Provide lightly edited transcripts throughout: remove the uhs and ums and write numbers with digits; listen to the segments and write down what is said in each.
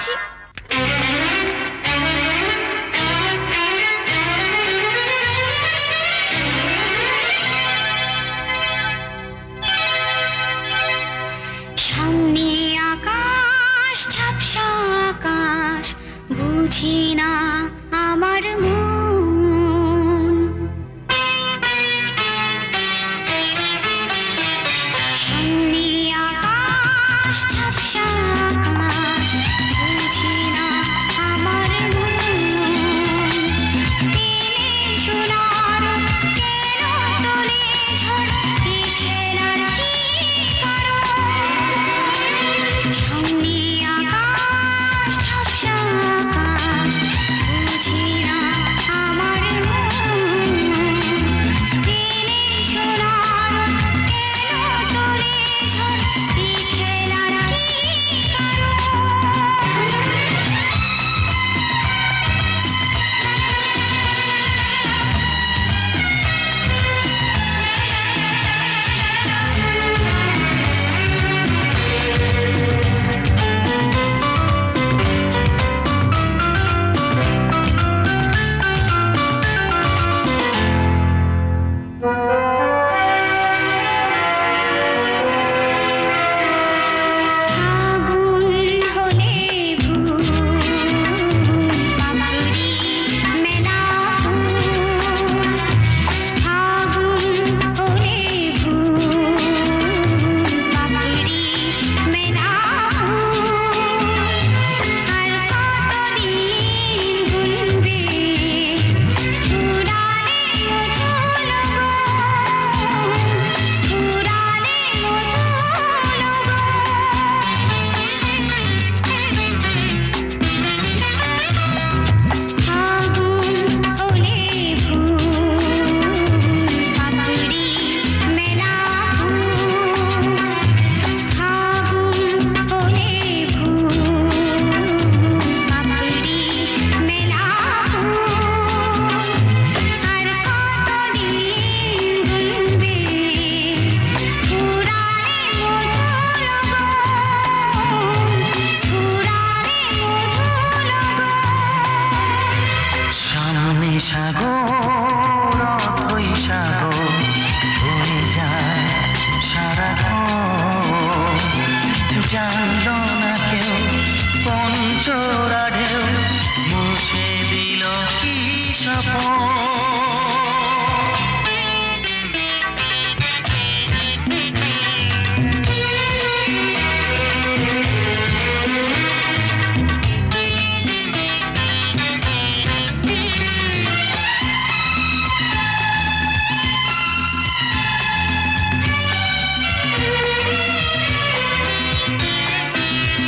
যাচ্ছি। সামনে আকাশ, ঝাপসা আকাশ, বুঝি না আমার মন। সামনে আকাশ, ঝাপসা আকাশ, বুঝি না আমার মন। দিনে সোনার কেন তোলে ঝড়, এই খেলার কি কারণ? সামনে আকাশ, ঝাপসা আকাশ, বুঝি না আমার মন। দিনে সোনার কেন তোলে ঝড়, এই খেলার কি কারণ? ফাগুন হলে ফুল পাপড়ি মেলা ফুল। ফাগুন হলে ফুল পাপড়ি মেলা ফুল। আর কতদিন গুনবে ফুরালে মধুল গো, ফুরালে মধুল গো। ফাগুন হলে ফুল পাপড়ি মেলা ফুল। ফাগুন হলে ফুল পাপড়ি মেলা ফুল। আর কতদিন গুনবে ফুরালে মধুল গো, ফুরালে মধুল গো। সামনে সাগর, অথই সাগর হয়ে যায় সারাক্ষণ। জানল না কেউ পঞ্চরা ঢেউ, মুছে দিল কি স্বপন।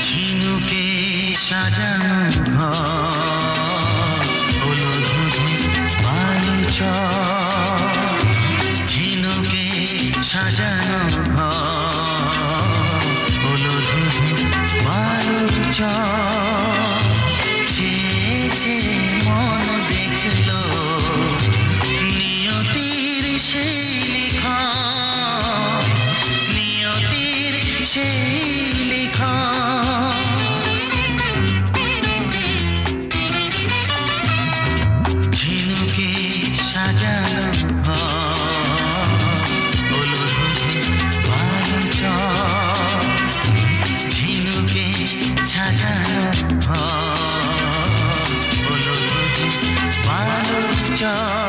ঝিনুকে সাজানো ঘর হলো ধুধু বালুচর। ঝিনুকে সাজানো ঘর হলো ধুধু বালুচর। চেয়ে চেয়ে মন দেখলো নিয়তির সেই লিখন, নিয়তির সেই লিখন। ঝিনুকে সাজানো ঘর হলো ধুধু বালুচর। ঝিনুকে সাজানো ঘর হলো ধুধু বালুচর।